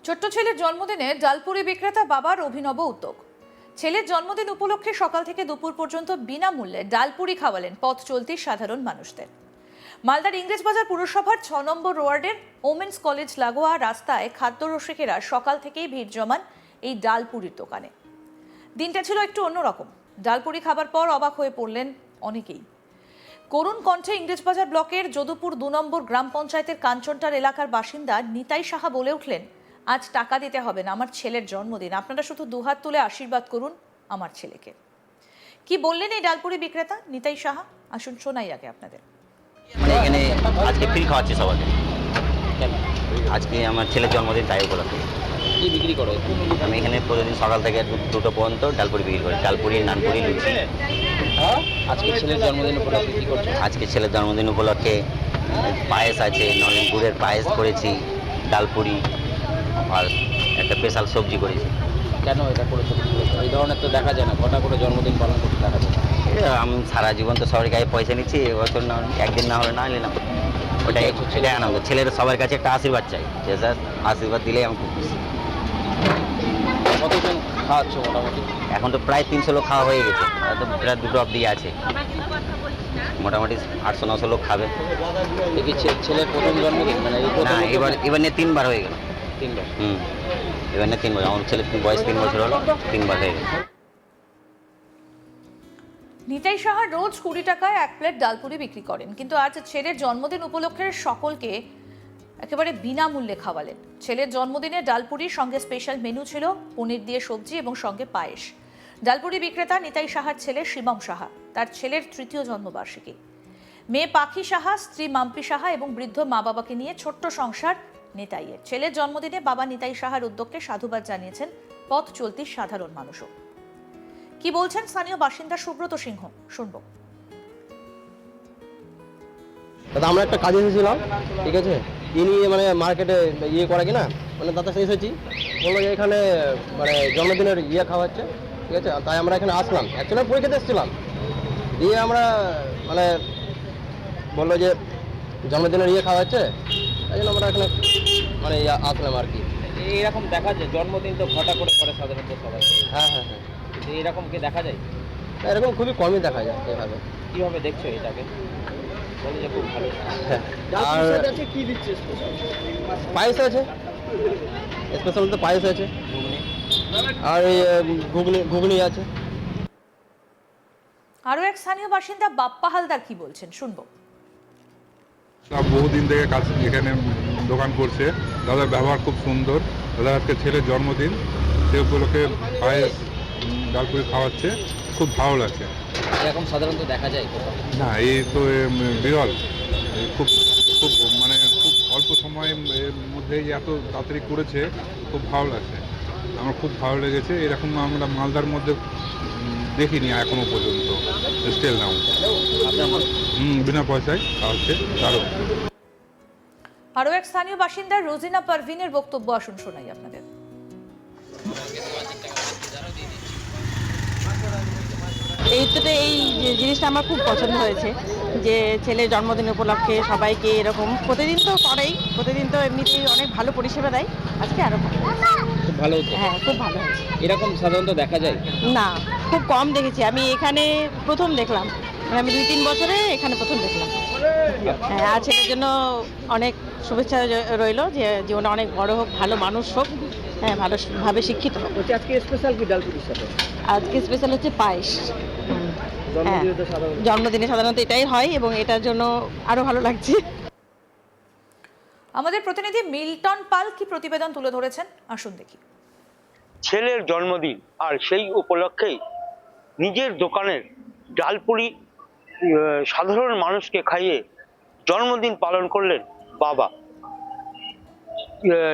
ছোট্ট ছেলের জন্মদিনে ডালপুরি বিক্রেতা বাবার অভিনব উদ্যোগ। ছেলের জন্মদিন উপলক্ষে সকাল থেকে দুপুর পর্যন্ত বিনামূল্যে ডালপুরি খাওয়ালেন পথ চলতি সাধারণ মানুষদের। মালদার ইংরেজবাজার পুরসভার ৬ নম্বর ওয়ার্ডের ওমেন্স কলেজ লাগোয়া রাস্তায় খাদ্য রসিকেরা সকাল থেকেই ভিড় জমান এই ডালপুরির দোকানে। দিনটা ছিল একটু অন্যরকম। ডালপুরি খাবার পর অবাক হয়ে পড়লেন অনেকেই। করুণ কণ্ঠে ইংরেজবাজার ব্লকের যদুপুর ২ নম্বর গ্রাম পঞ্চায়েতের কাঞ্চনটার এলাকার বাসিন্দা নিতাই সাহা বলে উঠলেন, আজ টাকা দিতে হবে না, আমার ছেলের জন্মদিন, আপনারা শুধু দুহাত তুলে আশীর্বাদ করুন আমার ছেলেকে। কি বললেন এই ডালপুরি বিক্রেতা নিতাই সাহা, আসুন শোনাই আগে আপনাদের। এখানে আজকে ফ্রি খাওয়াচ্ছি সবাইকে। আজকে আমার ছেলের জন্মদিন, তাই উপলক্ষে। কি বিক্রি করো? আমি এখানে প্রতিদিন সকাল থেকে দুটো পর্যন্ত ডালপুরি বিক্রি করি। ডালপুরি, নানপুরি, লুচি। আজকে ছেলের জন্মদিন উপলক্ষে কি করছো? আজকে ছেলের জন্মদিন উপলক্ষে পায়েস আছে, নলেন গুড়ের পায়েস করেছি, ডালপুরি আর একটা স্পেশাল সবজি করেছি। কেন এটা করেছো? এই ধরনের তো দেখা যায় না, ঘটা করে জন্মদিন পালন করতে দেখা যায় না। আমি সারা জীবন তো সবার কাছে পয়সা নিচ্ছি, এবছর না একদিন না হলে না নিলাম, ওটাই সেটাই আনন্দ। ছেলের সবার কাছে একটা আশীর্বাদ চাই, যে স্যার আশীর্বাদ দিলেই আমি খুব খুশি। কতজন খাওয়াচ্ছ মোটামুটি? এখন তো প্রায় 300 লোক খাওয়া হয়ে গেছে, তো প্রায় দুটো অবধি আছে, মোটামুটি 800-900 লোক খাবে। দেখি ছেলের প্রথম জন্মদিন, মানে না, এবার নিয়ে 3বার হয়ে গেল। 3বার? এবার নিয়ে 3বার। আমার ছেলের বয়স 3 বছর হলো, 3বার হয়ে গেল। নিতাই সাহা রোজ 20 টাকায় 1 প্লেট ডালপুরি বিক্রি করেন, কিন্তু আজ ছেলের জন্মদিন উপলক্ষে সকলকে একেবারে বিনামূল্যে খাওয়ালেন। ছেলের জন্মদিনে ডালপুরির সঙ্গে স্পেশাল মেনু ছিল পনির দিয়ে সবজি এবং সঙ্গে পায়েস। ডালপুরি বিক্রেতা নিতাই সাহার ছেলে শিবম সাহা, তার ছেলের 3য় জন্মবার্ষিকী। মেয়ে পাখি সাহা, স্ত্রী মাম্পি সাহা এবং বৃদ্ধ মা বাবাকে নিয়ে ছোট্ট সংসার নিতাইয়ের। ছেলের জন্মদিনে বাবা নিতাই সাহার উদ্যোগকে সাধুবাদ জানিয়েছেন পথ চলতি সাধারণ মানুষও। কি বলছেন স্থানীয় বাসিন্দা সুব্রত সিংহ, শুনবো। দাদা, আমরা একটা কাজে এসেছিলাম, ঠিক আছে, ইনি মানে মার্কেটে করে কিনা, মানে দাদা শেষ হয়েছি, বললো যে এখানে মানে জন্মদিনের খাওয়াচ্ছে, ঠিক আছে, তাই আমরা এখানে আসলাম। অ্যাকচুয়ালি পরীক্ষাতে এসেছিলাম, দিয়ে আমরা মানে বললো যে জন্মদিনের খাওয়াচ্ছে, তাই জন্য আমরা এখানে মানে আসলাম আর কি। এইরকম দেখা যায়, জন্মদিন তো ঘটা করে করে সাধারণত সবাই। হ্যাঁ হ্যাঁ হ্যাঁ, এইরকম কি দেখা যায়? এরকম খুবই কমই দেখা যায় এভাবে। কীভাবে দেখছো এটাকে? বলে যে খুব ভালো। আর কি দিচ্ছে? পায়েস আছে, স্পেশাল তো পায়েস আছে, আর এই ঘুগনি আছে। আরো এক স্থানীয় বাসিন্দা বাপ্পা হালদার কি বলছেন, শুনবো। বহুদিন থেকে কাজ এখানে দোকান করছে। দাদার ব্যবহার খুব সুন্দর। দাদা আজকে ছেলের জন্মদিন, সে উপলক্ষে পায়েস ডালপুরি খাওয়াচ্ছে, খুব ভালো লাগছে। এরকম সাধারণত দেখা যায় কোথাও? না, এই তো বিরল। খুব খুব মানে খুব অল্প সময়ের মধ্যেই এত তাড়াতাড়ি করেছে, খুব ভালো লাগছে। আমার খুব ভালো লেগেছে। এরকম আমরা মালদার মধ্যে দেখিনি এখনো পর্যন্ত। স্টিল নাও বিনা পয়সায় খাওয়াচ্ছে, দারুণ। আরো এক স্থানীয় বাসিন্দা রোজিনা পারভিনের বক্তব্য, আসুন শোনাই আপনাদের। এই জিনিসটা আমার খুব পছন্দ হয়েছে, যে ছেলের জন্মদিন উপলক্ষে সবাইকে এরকম প্রতিদিন তো করেই, প্রতিদিন তো এমনিতেই অনেক ভালো পরিষেবা দেয়, আজকে আরো খুব ভালো হচ্ছে। হ্যাঁ, খুব ভালো হয়েছে। এরকম সাধারণত দেখা যায় না, খুব কম দেখেছি। আমি এখানে প্রথম দেখলাম, মানে আমি 2-3 বছরে এখানে প্রথম দেখলাম। হ্যাঁ, আর ছেলের জন্য অনেক শুভেচ্ছা রইল, যে জীবনে অনেক বড় হোক, ভালো মানুষ হোক, হ্যাঁ, ভালোভাবে শিক্ষিত হোক। আজকে স্পেশাল কি ডালপুরির সাথে? আজকে স্পেশাল হচ্ছে পায়েস। জন্মদিনে সাধারণত এটাই হয়, এবং এটার জন্য আরো ভালো লাগছে। আমাদের প্রতিনিধি মিল্টন পাল কি প্রতিবেদন তুলে ধরেছেন, আসুন দেখি। ছেলের জন্মদিন, আর সেই উপলক্ষেই নিজের দোকানের ডালপুরি সাধারণ মানুষকে খাইয়ে জন্মদিন পালন করলেন বাবা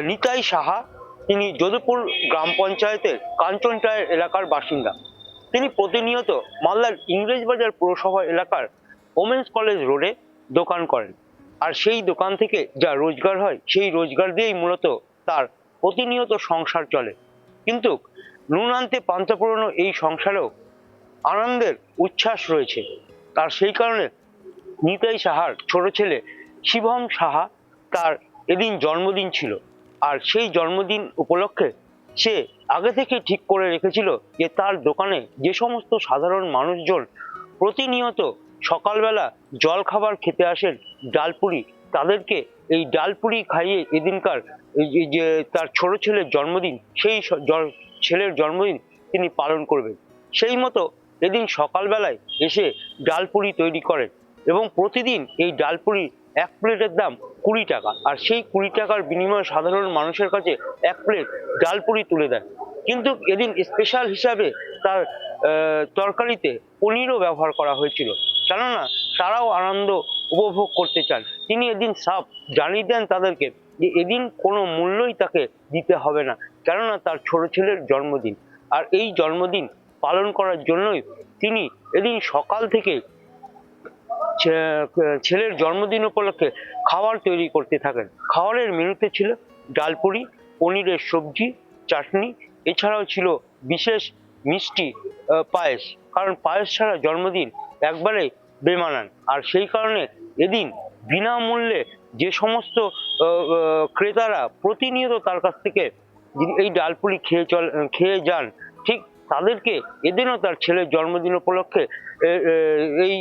নিতাই সাহা। তিনি যদুপুর গ্রাম পঞ্চায়েতের কাঞ্চনটায় এলাকার বাসিন্দা। তিনি প্রতিনিয়ত মালদার ইংরেজবাজার পুরসভা এলাকার ওমেন্স কলেজ রোডে দোকান করেন, আর সেই দোকান থেকে যা রোজগার হয় সেই রোজগার দিয়েই মূলত তার প্রতিনিয়ত সংসার চলে। কিন্তু নুন আনতে পান্তা পুরনো এই সংসারেও আনন্দের উচ্ছ্বাস রয়েছে। তার সেই কারণে নিতাই সাহার ছোট ছেলে শিবম সাহা, তার এদিন জন্মদিন ছিল। আর সেই জন্মদিন উপলক্ষে সে আগে থেকে ঠিক করে রেখেছিল যে তার দোকানে যে সমস্ত সাধারণ মানুষজন প্রতিনিয়ত সকালবেলা জল খাবার খেতে আসেন ডালপুরি, তাদেরকে এই ডালপুরি খাইয়ে এদিনকার যে তার ছোট ছেলের জন্মদিন, সেই ছেলের জন্মদিন তিনি পালন করবেন। সেই মতো এদিন সকালবেলায় এসে ডালপুরি তৈরি করেন এবং প্রতিদিন এই ডালপুরি এক প্লেটের দাম 20 টাকা, আর সেই 20 টাকার বিনিময়ে সাধারণ মানুষের কাছে এক প্লেট ডালপুরি তুলে দেন। কিন্তু এদিন স্পেশাল হিসাবে তার তরকারিতে পনিরও ব্যবহার করা হয়েছিল, কেননা তারাও আনন্দ উপভোগ করতে চান। তিনি এদিন সাফ জানিয়ে দেন তাদেরকে যে এদিন কোনো মূল্যই তাকে দিতে হবে না, কেননা তার ছোট ছেলের জন্মদিন। আর এই জন্মদিন পালন করার জন্যই তিনি এদিন সকাল থেকে ছেলের জন্মদিন উপলক্ষে খাবার তৈরি করতে থাকেন। খাবারের মেনুতে ছিল ডালপুরি, পনিরের সবজি, চাটনি, এছাড়াও ছিল বিশেষ মিষ্টি পায়েস, কারণ পায়েস ছাড়া জন্মদিন একবারে বেমানান। আর সেই কারণে এদিন বিনামূল্যে যে সমস্ত ক্রেতারা প্রতিনিয়ত তার কাছ থেকে এই ডালপুরি খেয়ে যান, ঠিক তাদেরকে এদিনও তার ছেলের জন্মদিন উপলক্ষে এই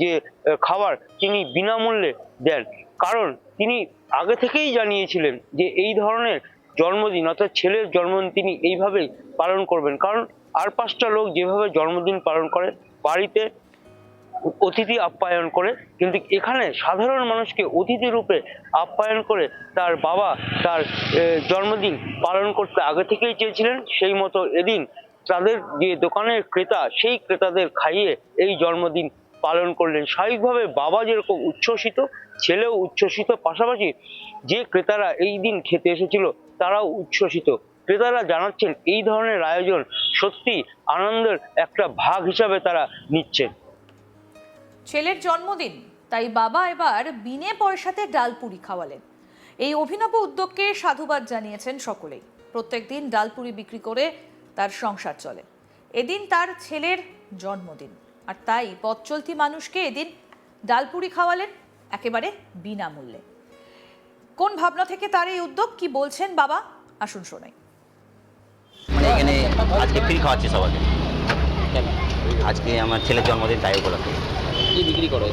যে খাবার তিনি বিনামূল্যে দেন। কারণ তিনি আগে থেকেই জানিয়েছিলেন যে এই ধরনের জন্মদিন অর্থাৎ ছেলের জন্মদিন তিনি এইভাবেই পালন করবেন। কারণ আর 5টা লোক যেভাবে জন্মদিন পালন করে বাড়িতে অতিথি আপ্যায়ন করে, কিন্তু এখানে সাধারণ মানুষকে অতিথি রূপে আপ্যায়ন করে তার বাবা তার জন্মদিন পালন করতে আগে থেকেই চেয়েছিলেন। সেই মতো এদিন তাদের যে দোকানের ক্রেতা, সেই ক্রেতাদের খাইয়ে এই জন্মদিন পালন করলেন। স্বাভাবিকভাবে বাবা যেরকম উচ্ছ্বসিত, ছেলেও উচ্ছ্বসিত, পাশাপাশি যে ক্রেতারা এই দিন খেতে এসেছিল তারাও উচ্ছ্বসিত। ক্রেতারা জানাচ্ছেন এই ধরনের আয়োজন সত্যি আনন্দের একটা ভাগ হিসাবে তারা নিচ্ছেন। ছেলের জন্মদিন, তাই বাবা এবার বিনে পয়সাতে ডালপুরি খাওয়ালেন। এই অভিনব উদ্যোগকে সাধুবাদ জানিয়েছেন সকলেই। প্রত্যেকদিন ডালপুরি বিক্রি করে তার সংসার চলে। এদিন তার ছেলের জন্মদিন, আর তাই পথ চলতি মানুষকে এদিন ডালপুরি খাওয়ালেন একেবারে বিনামূল্যে। কোন ভাবনা থেকে তার এই উদ্যোগ, কি বলছেন বাবা, আসুন শোনাই। মানে এখানে আজকে ফ্রি খাওয়াচ্ছি সবাইকে। কেন? আজকে আমার ছেলের জন্মদিন, তাই উপলক্ষে কি বিক্রি করো?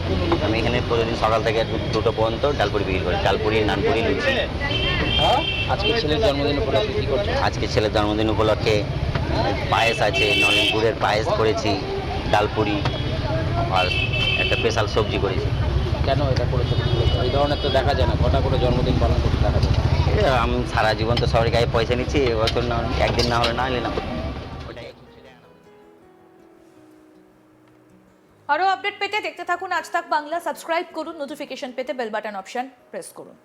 আমি এখানে প্রতিদিন সকাল থেকে 2টো পর্যন্ত ডালপুরি বিক্রি করি। ডালপুরি, নানপুরি, লুচি। আজকে ছেলের জন্মদিন উপলক্ষে কি করছো? আজকে ছেলের জন্মদিন উপলক্ষে পায়েস আছে, নলেন গুড়ের পায়েস করেছি, ডালপুরি আর একটা স্পেশাল সবজি করেছি। কেন এটা করেছো? এই ধরনের তো দেখা যায় না, ঘটা করে জন্মদিন পালন করতে দেখা যায় না। আমি সারা জীবন তো সবার গায়ে পয়সা নিচ্ছি, এবছর না একদিন না হলে না নিলাম। আরও আপডেট পেতে দেখতে থাকুন আজ তাক বাংলা। সাবস্ক্রাইব করুন, নোটিফিকেশন পেতে বেল বাটন অপশন প্রেস করুন।